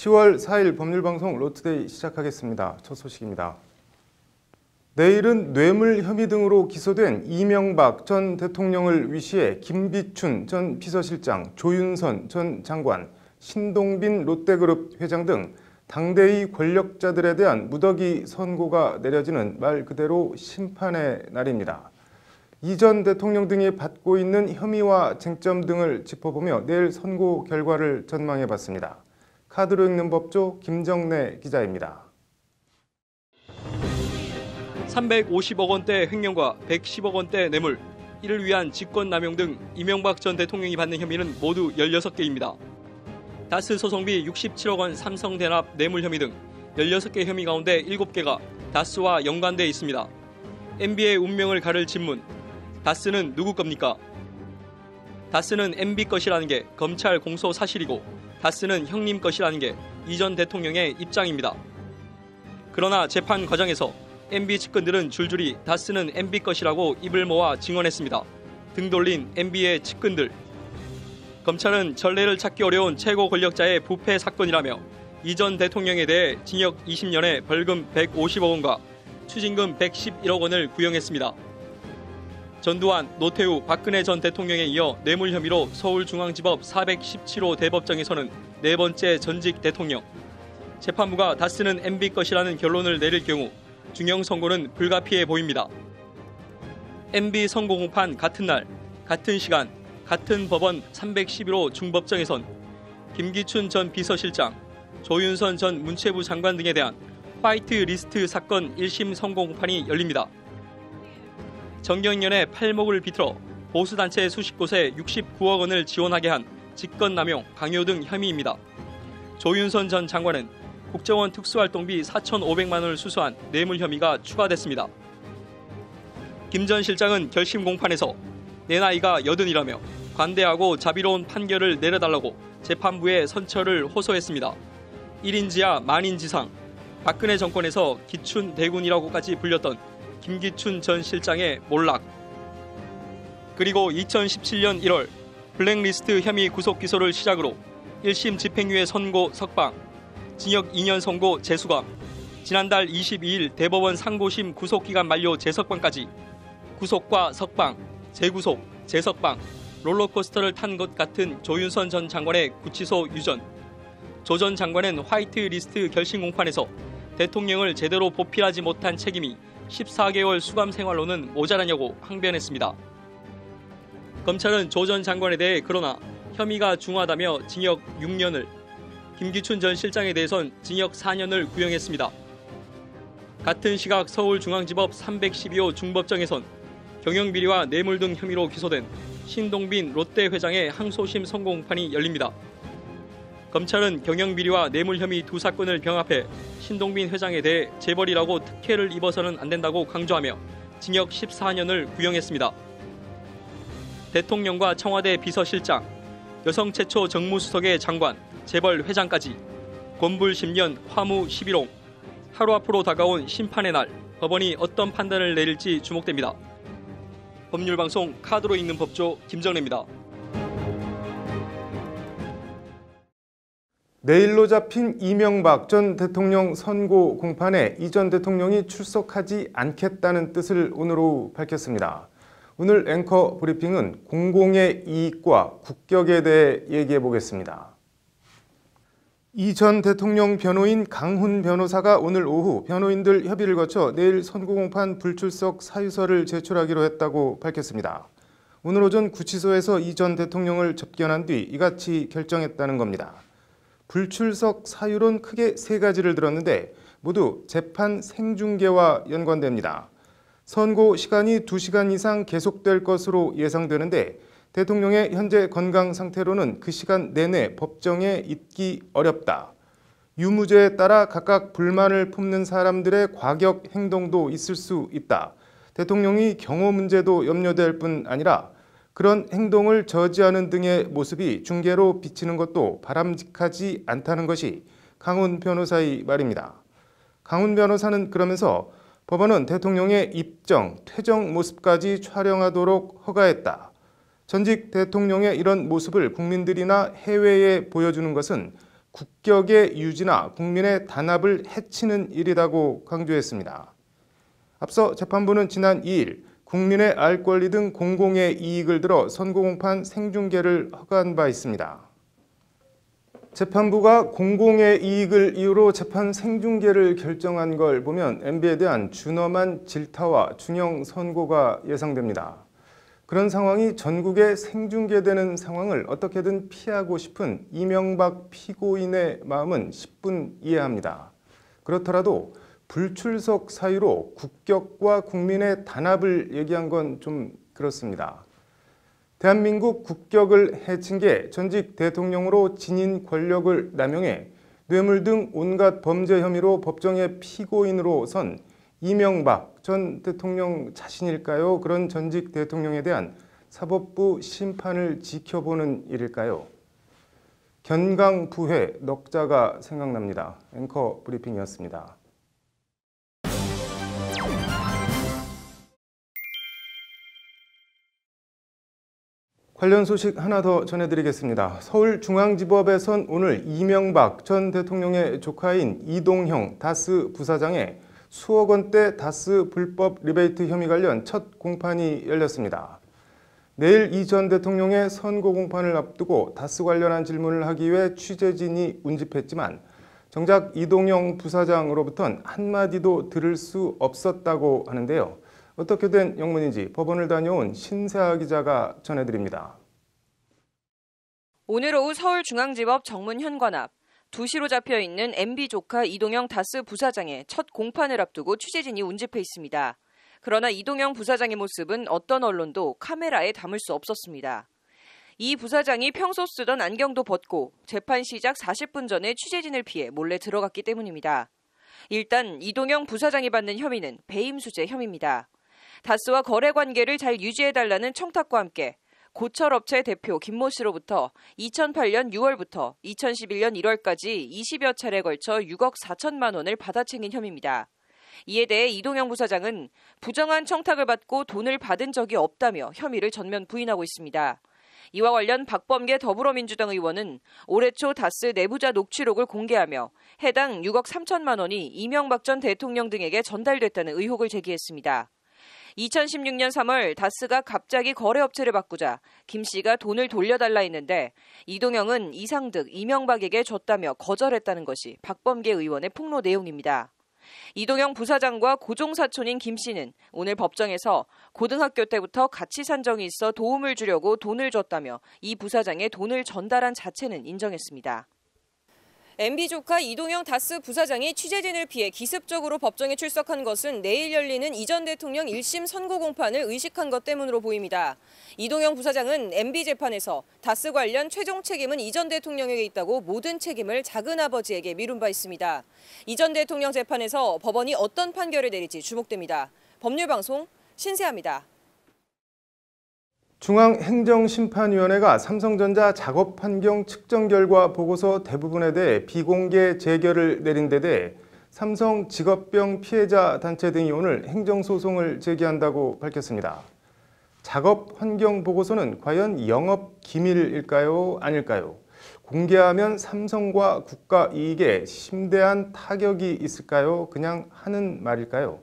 10월 4일 법률방송 로투데이 시작하겠습니다. 첫 소식입니다. 내일은 뇌물 혐의 등으로 기소된 이명박 전 대통령을 위시해 김기춘 전 비서실장, 조윤선 전 장관, 신동빈 롯데그룹 회장 등 당대의 권력자들에 대한 무더기 선고가 내려지는 말 그대로 심판의 날입니다. 이 전 대통령 등이 받고 있는 혐의와 쟁점 등을 짚어보며 내일 선고 결과를 전망해봤습니다. 카드로 읽는 법조 김정래 기자입니다. 350억 원대 횡령과 110억 원대 뇌물, 이를 위한 직권남용 등 이명박 전 대통령이 받는 혐의는 모두 16개입니다. 다스 소송비 67억 원 삼성대납 뇌물 혐의 등 16개 혐의 가운데 7개가 다스와 연관돼 있습니다. MB의 운명을 가를 질문, 다스는 누구 겁니까? 다스는 MB 것이라는 게 검찰 공소 사실이고 다스는 형님 것이라는 게 이 전 대통령의 입장입니다. 그러나 재판 과정에서 MB 측근들은 줄줄이 다스는 MB 것이라고 입을 모아 증언했습니다. 등 돌린 MB의 측근들. 검찰은 전례를 찾기 어려운 최고 권력자의 부패 사건이라며 이 전 대통령에 대해 징역 20년에 벌금 150억 원과 추징금 111억 원을 구형했습니다. 전두환, 노태우, 박근혜 전 대통령에 이어 뇌물 혐의로 서울중앙지법 417호 대법정에서는 네 번째 전직 대통령. 재판부가 다스는 MB 것이라는 결론을 내릴 경우 중형 선고는 불가피해 보입니다. MB 선고 공판 같은 날, 같은 시간, 같은 법원 311호 중법정에선 김기춘 전 비서실장, 조윤선 전 문체부 장관 등에 대한 화이트 리스트 사건 1심 선고 공판이 열립니다. 정경련의 팔목을 비틀어 보수단체 수십 곳에 69억 원을 지원하게 한 직권남용, 강요 등 혐의입니다. 조윤선 전 장관은 국정원 특수활동비 4,500만 원을 수수한 뇌물 혐의가 추가됐습니다. 김 전 실장은 결심 공판에서 내 나이가 80이라며 관대하고 자비로운 판결을 내려달라고 재판부에 선처를 호소했습니다. 1인지하 만인지상, 박근혜 정권에서 기춘 대군이라고까지 불렸던 김기춘 전 실장의 몰락. 그리고 2017년 1월 블랙리스트 혐의 구속 기소를 시작으로 1심 집행유예 선고 석방, 징역 2년 선고 재수감, 지난달 22일 대법원 상고심 구속기간 만료 재석방까지 구속과 석방, 재구속, 재석방, 롤러코스터를 탄 것 같은 조윤선 전 장관의 구치소 유전. 조 전 장관은 화이트 리스트 결심 공판에서 대통령을 제대로 보필하지 못한 책임이 14개월 수감 생활로는 모자라냐고 항변했습니다. 검찰은 조 전 장관에 대해 그러나 혐의가 중하다며 징역 6년을, 김기춘 전 실장에 대해선 징역 4년을 구형했습니다. 같은 시각 서울중앙지법 312호 중법정에선 경영비리와 뇌물 등 혐의로 기소된 신동빈 롯데 회장의 항소심 선고 공판이 열립니다. 검찰은 경영비리와 뇌물 혐의 두 사건을 병합해 신동빈 회장에 대해 재벌이라고 특혜를 입어서는 안 된다고 강조하며 징역 14년을 구형했습니다. 대통령과 청와대 비서실장, 여성 최초 정무수석의 장관, 재벌 회장까지 곤불 10년, 화무 11홍. 하루 앞으로 다가온 심판의 날, 법원이 어떤 판단을 내릴지 주목됩니다. 법률방송 카드로 읽는 법조 김정래입니다. 내일로 잡힌 이명박 전 대통령 선고 공판에 이 전 대통령이 출석하지 않겠다는 뜻을 오늘 오후 밝혔습니다. 오늘 앵커 브리핑은 공공의 이익과 국격에 대해 얘기해 보겠습니다. 이 전 대통령 변호인 강훈 변호사가 오늘 오후 변호인들 협의를 거쳐 내일 선고 공판 불출석 사유서를 제출하기로 했다고 밝혔습니다. 오늘 오전 구치소에서 이 전 대통령을 접견한 뒤 이같이 결정했다는 겁니다. 불출석 사유론 크게 세 가지를 들었는데 모두 재판 생중계와 연관됩니다. 선고 시간이 2시간 이상 계속될 것으로 예상되는데 대통령의 현재 건강 상태로는 그 시간 내내 법정에 있기 어렵다. 유무죄에 따라 각각 불만을 품는 사람들의 과격 행동도 있을 수 있다. 대통령이 경호 문제도 염려될 뿐 아니라 그런 행동을 저지하는 등의 모습이 중계로 비치는 것도 바람직하지 않다는 것이 강훈 변호사의 말입니다. 강훈 변호사는 그러면서 법원은 대통령의 입정, 퇴정 모습까지 촬영하도록 허가했다. 전직 대통령의 이런 모습을 국민들이나 해외에 보여주는 것은 국격의 유지나 국민의 단합을 해치는 일이라고 강조했습니다. 앞서 재판부는 지난 2일 국민의 알 권리 등 공공의 이익을 들어 선거공판 생중계를 허가한 바 있습니다. 재판부가 공공의 이익을 이유로 재판 생중계를 결정한 걸 보면 MB에 대한 준엄한 질타와 중형 선고가 예상됩니다. 그런 상황이 전국에 생중계되는 상황을 어떻게든 피하고 싶은 이명박 피고인의 마음은 10분 이해합니다. 그렇더라도 불출석 사유로 국격과 국민의 단합을 얘기한 건 좀 그렇습니다. 대한민국 국격을 해친 게 전직 대통령으로 지닌 권력을 남용해 뇌물 등 온갖 범죄 혐의로 법정의 피고인으로 선 이명박 전 대통령 자신일까요? 그런 전직 대통령에 대한 사법부 심판을 지켜보는 일일까요? 견강부회 넉자가 생각납니다. 앵커 브리핑이었습니다. 관련 소식 하나 더 전해드리겠습니다. 서울중앙지법에선 오늘 이명박 전 대통령의 조카인 이동형 다스 부사장의 수억 원대 다스 불법 리베이트 혐의 관련 첫 공판이 열렸습니다. 내일 이 전 대통령의 선고 공판을 앞두고 다스 관련한 질문을 하기 위해 취재진이 운집했지만 정작 이동형 부사장으로부터는 한마디도 들을 수 없었다고 하는데요. 어떻게 된 영문인지 법원을 다녀온 신세아 기자가 전해드립니다. 오늘 오후 서울중앙지법 정문현관 앞 2시로 잡혀있는 MB 조카 이동형 다스 부사장의 첫 공판을 앞두고 취재진이 운집해 있습니다. 그러나 이동형 부사장의 모습은 어떤 언론도 카메라에 담을 수 없었습니다. 이 부사장이 평소 쓰던 안경도 벗고 재판 시작 40분 전에 취재진을 피해 몰래 들어갔기 때문입니다. 일단 이동형 부사장이 받는 혐의는 배임수재 혐의입니다. 다스와 거래 관계를 잘 유지해달라는 청탁과 함께 고철업체 대표 김모 씨로부터 2008년 6월부터 2011년 1월까지 20여 차례에 걸쳐 6억 4천만 원을 받아챙긴 혐의입니다. 이에 대해 이동형 부사장은 부정한 청탁을 받고 돈을 받은 적이 없다며 혐의를 전면 부인하고 있습니다. 이와 관련 박범계 더불어민주당 의원은 올해 초 다스 내부자 녹취록을 공개하며 해당 6억 3천만 원이 이명박 전 대통령 등에게 전달됐다는 의혹을 제기했습니다. 2016년 3월 다스가 갑자기 거래업체를 바꾸자 김 씨가 돈을 돌려달라 했는데 이동형은 이상득, 이명박에게 줬다며 거절했다는 것이 박범계 의원의 폭로 내용입니다. 이동형 부사장과 고종사촌인 김 씨는 오늘 법정에서 고등학교 때부터 같이 산 적이 있어 도움을 주려고 돈을 줬다며 이 부사장의 돈을 전달한 자체는 인정했습니다. MB 조카 이동형 다스 부사장이 취재진을 피해 기습적으로 법정에 출석한 것은 내일 열리는 이 전 대통령 1심 선고 공판을 의식한 것 때문으로 보입니다. 이동형 부사장은 MB 재판에서 다스 관련 최종 책임은 이 전 대통령에게 있다고 모든 책임을 작은아버지에게 미룬 바 있습니다. 이 전 대통령 재판에서 법원이 어떤 판결을 내릴지 주목됩니다. 법률방송 신세아입니다. 중앙행정심판위원회가 삼성전자 작업환경 측정 결과 보고서 대부분에 대해 비공개 재결을 내린 데 대해 삼성 직업병 피해자 단체 등이 오늘 행정소송을 제기한다고 밝혔습니다. 작업환경 보고서는 과연 영업 기밀일까요? 아닐까요? 공개하면 삼성과 국가 이익에 심대한 타격이 있을까요? 그냥 하는 말일까요?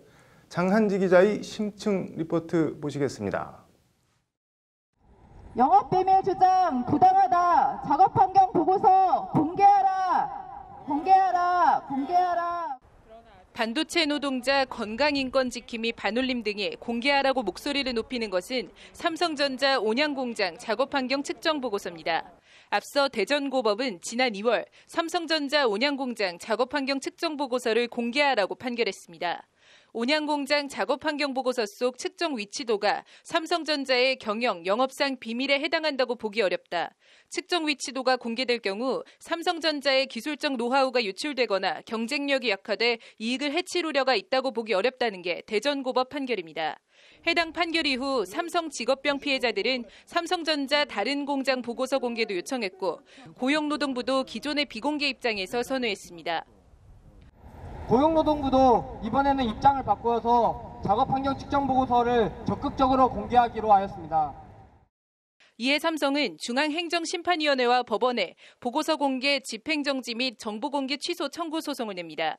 장한지 기자의 심층 리포트 보시겠습니다. 영업비밀 주장 부당하다. 작업환경 보고서 공개하라. 공개하라. 공개하라. 반도체 노동자 건강인권 지킴이 반올림 등이 공개하라고 목소리를 높이는 것은 삼성전자 온양공장 작업환경 측정 보고서입니다. 앞서 대전고법은 지난 2월 삼성전자 온양공장 작업환경 측정 보고서를 공개하라고 판결했습니다. 온양공장 작업환경보고서 속 측정 위치도가 삼성전자의 경영, 영업상 비밀에 해당한다고 보기 어렵다. 측정 위치도가 공개될 경우 삼성전자의 기술적 노하우가 유출되거나 경쟁력이 약화돼 이익을 해칠 우려가 있다고 보기 어렵다는 게 대전고법 판결입니다. 해당 판결 이후 삼성 직업병 피해자들은 삼성전자 다른 공장 보고서 공개도 요청했고 고용노동부도 기존의 비공개 입장에서 선회했습니다. 고용노동부도 이번에는 입장을 바꾸어서 작업환경 측정 보고서를 적극적으로 공개하기로 하였습니다. 이에 삼성은 중앙행정심판위원회와 법원에 보고서 공개, 집행정지 및 정보 공개 취소 청구 소송을 냅니다.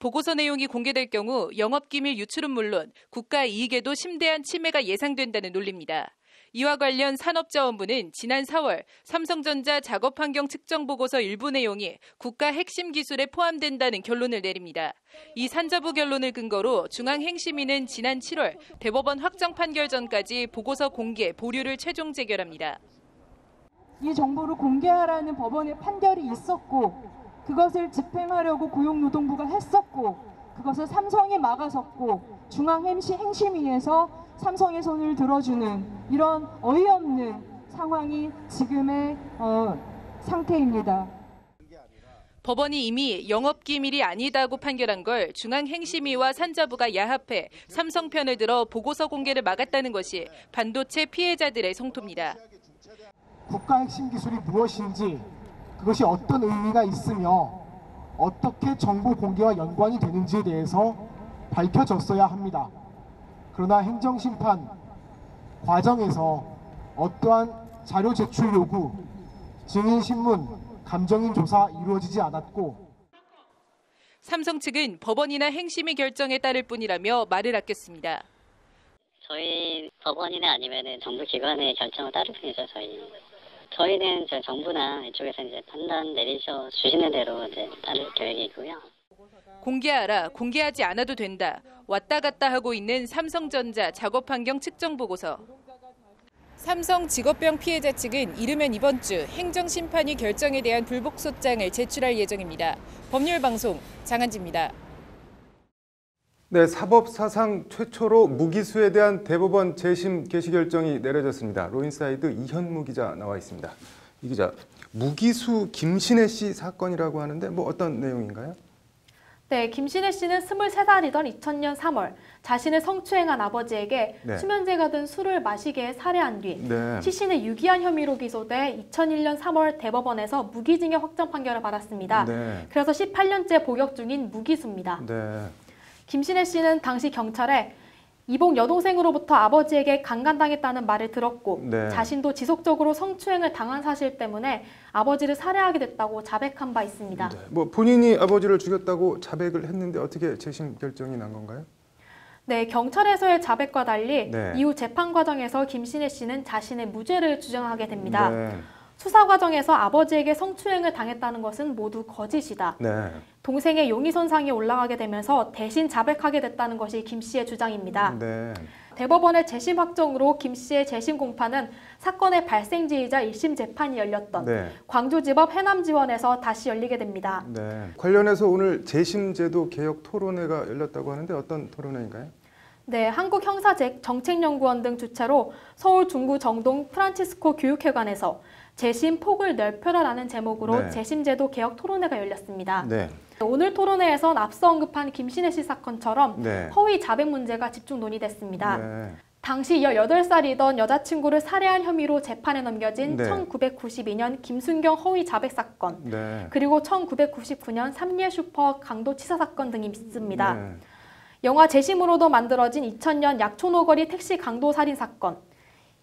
보고서 내용이 공개될 경우 영업기밀 유출은 물론 국가 이익에도 심대한 침해가 예상된다는 논리입니다. 이와 관련 산업자원부는 지난 4월 삼성전자 작업환경 측정 보고서 일부 내용이 국가 핵심 기술에 포함된다는 결론을 내립니다. 이 산자부 결론을 근거로 중앙행심위는 지난 7월 대법원 확정 판결 전까지 보고서 공개, 보류를 최종 재결합니다. 이 정보를 공개하라는 법원의 판결이 있었고 그것을 집행하려고 고용노동부가 했었고 그것을 삼성이 막아섰고 중앙행심위에서 삼성의 손을 들어주는 이런 어이없는 상황이 지금의 상태입니다. 법원이 이미 영업기밀이 아니다고 판결한 걸 중앙행심위와 산자부가 야합해 삼성 편을 들어 보고서 공개를 막았다는 것이 반도체 피해자들의 성토입니다. 국가 핵심 기술이 무엇인지 그것이 어떤 의미가 있으며 어떻게 정보 공개와 연관이 되는지에 대해서 밝혀졌어야 합니다. 그러나 행정심판 과정에서 어떠한 자료 제출 요구, 증인신문, 감정인 조사 이루어지지 않았고 삼성 측은 법원이나 행심위 결정에 따를 뿐이라며 말을 아꼈습니다. 저희 법원이나 아니면은 정부 기관의 결정을 따를 뿐이죠. 저희는 정부나 이쪽에서 이제 판단 내리셔 주시는 대로 이제 따를 계획이고요. 공개하라, 공개하지 않아도 된다. 왔다 갔다 하고 있는 삼성전자 작업환경 측정 보고서. 삼성 직업병 피해자 측은 이르면 이번 주 행정심판위 결정에 대한 불복소장을 제출할 예정입니다. 법률방송 장한지입니다. 네, 사법 사상 최초로 무기수에 대한 대법원 재심 개시 결정이 내려졌습니다. 로인사이드 이현무 기자 나와 있습니다. 이 기자, 무기수 김신혜 씨 사건이라고 하는데 뭐 어떤 내용인가요? 네, 김신혜 씨는 23살이던 2000년 3월 자신을 성추행한 아버지에게 수면제가 든 술을 마시게 해 살해한 뒤 시 씨는 유기한 혐의로 기소돼 2001년 3월 대법원에서 무기징역 확정 판결을 받았습니다. 그래서 18년째 복역 중인 무기수입니다. 김신혜 씨는 당시 경찰에 이복 여동생으로부터 아버지에게 강간당했다는 말을 들었고 자신도 지속적으로 성추행을 당한 사실 때문에 아버지를 살해하게 됐다고 자백한 바 있습니다. 뭐 본인이 아버지를 죽였다고 자백을 했는데 어떻게 재심 결정이 난 건가요? 네, 경찰에서의 자백과 달리 이후 재판 과정에서 김신혜 씨는 자신의 무죄를 주장하게 됩니다. 수사 과정에서 아버지에게 성추행을 당했다는 것은 모두 거짓이다. 동생의 용의선상에 올라가게 되면서 대신 자백하게 됐다는 것이 김 씨의 주장입니다. 대법원의 재심 확정으로 김 씨의 재심 공판은 사건의 발생지이자 1심 재판이 열렸던 광주지법 해남지원에서 다시 열리게 됩니다. 관련해서 오늘 재심제도 개혁 토론회가 열렸다고 하는데 어떤 토론회인가요? 네, 한국형사정책연구원 등 주최로 서울 중구 정동 프란치스코 교육회관에서 재심 폭을 넓혀라라는 제목으로 재심제도 개혁 토론회가 열렸습니다. 오늘 토론회에선 앞서 언급한 김신혜 씨 사건처럼 허위 자백 문제가 집중 논의됐습니다. 당시 18살이던 여자친구를 살해한 혐의로 재판에 넘겨진 1992년 김순경 허위 자백 사건, 그리고 1999년 삼리의 슈퍼 강도치사 사건 등이 있습니다. 영화 재심으로도 만들어진 2000년 약촌오거리 택시 강도 살인 사건,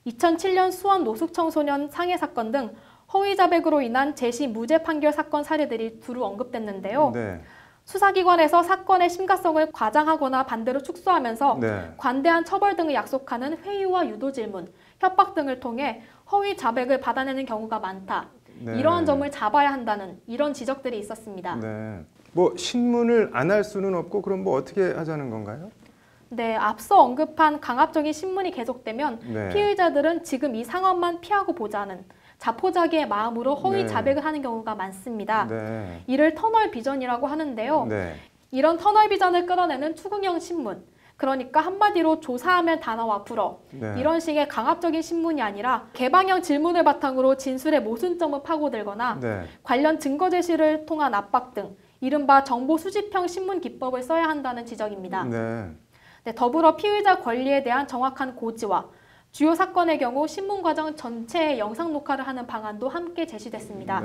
2007년 수원 노숙청소년 상해 사건 등 허위 자백으로 인한 재심 무죄 판결 사건 사례들이 두루 언급됐는데요. 수사기관에서 사건의 심각성을 과장하거나 반대로 축소하면서 관대한 처벌 등을 약속하는 회유와 유도 질문, 협박 등을 통해 허위 자백을 받아내는 경우가 많다. 이러한 점을 잡아야 한다는 이런 지적들이 있었습니다. 뭐 신문을 안 할 수는 없고 그럼 뭐 어떻게 하자는 건가요? 네, 앞서 언급한 강압적인 신문이 계속되면 피의자들은 지금 이 상황만 피하고 보자는 자포자기의 마음으로 허위 자백을 하는 경우가 많습니다. 이를 터널 비전이라고 하는데요. 이런 터널 비전을 끌어내는 추궁형 신문, 그러니까 한마디로 조사하면 다 나와 불어. 이런 식의 강압적인 신문이 아니라 개방형 질문을 바탕으로 진술의 모순점을 파고들거나 관련 증거 제시를 통한 압박 등 이른바 정보 수집형 신문 기법을 써야 한다는 지적입니다. 더불어 피의자 권리에 대한 정확한 고지와 주요 사건의 경우 신문 과정 전체의 영상 녹화를 하는 방안도 함께 제시됐습니다.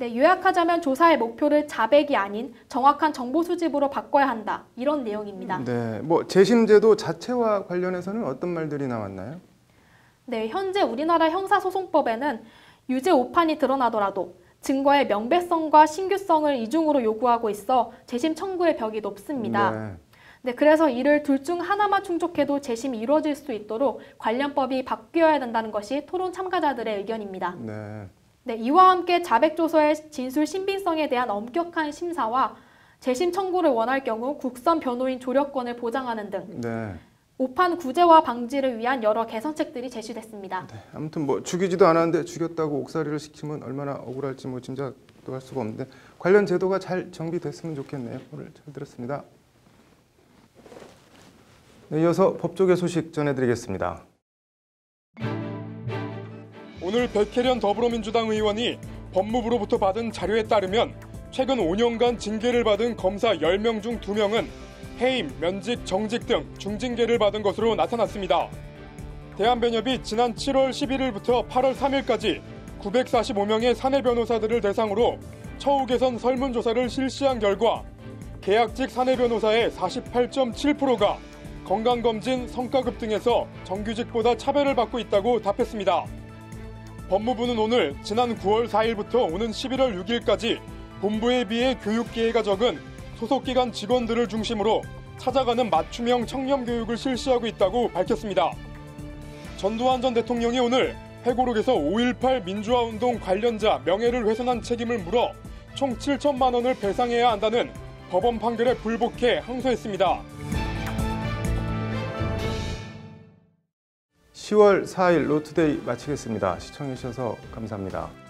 요약하자면 조사의 목표를 자백이 아닌 정확한 정보 수집으로 바꿔야 한다. 이런 내용입니다. 뭐 재심제도 자체와 관련해서는 어떤 말들이 나왔나요? 네, 현재 우리나라 형사소송법에는 유죄 오판이 드러나더라도 증거의 명백성과 신규성을 이중으로 요구하고 있어 재심 청구의 벽이 높습니다. 네, 그래서 이를 둘 중 하나만 충족해도 재심이 이루어질 수 있도록 관련법이 바뀌어야 된다는 것이 토론 참가자들의 의견입니다. 네, 이와 함께 자백조서의 진술 신빙성에 대한 엄격한 심사와 재심 청구를 원할 경우 국선 변호인 조력권을 보장하는 등 오판 구제와 방지를 위한 여러 개선책들이 제시됐습니다. 네, 아무튼 뭐 죽이지도 않았는데 죽였다고 옥살이를 시키면 얼마나 억울할지 뭐 짐작도 할 수가 없는데 관련 제도가 잘 정비됐으면 좋겠네요. 오늘 잘 들었습니다. 네, 이어서 법조계 소식 전해드리겠습니다. 오늘 백혜련 더불어민주당 의원이 법무부로부터 받은 자료에 따르면 최근 5년간 징계를 받은 검사 10명 중 2명은 해임, 면직, 정직 등 중징계를 받은 것으로 나타났습니다. 대한변협이 지난 7월 11일부터 8월 3일까지 945명의 사내 변호사들을 대상으로 처우 개선 설문조사를 실시한 결과 계약직 사내 변호사의 48.7%가 건강검진, 성과급 등에서 정규직보다 차별을 받고 있다고 답했습니다. 법무부는 오늘 지난 9월 4일부터 오는 11월 6일까지 본부에 비해 교육기회가 적은 소속기관 직원들을 중심으로 찾아가는 맞춤형 청렴교육을 실시하고 있다고 밝혔습니다. 전두환 전 대통령이 오늘 회고록에서 5.18 민주화운동 관련자 명예를 훼손한 책임을 물어 총 7천만 원을 배상해야 한다는 법원 판결에 불복해 항소했습니다. 10월 4일 로투데이 마치겠습니다. 시청해주셔서 감사합니다.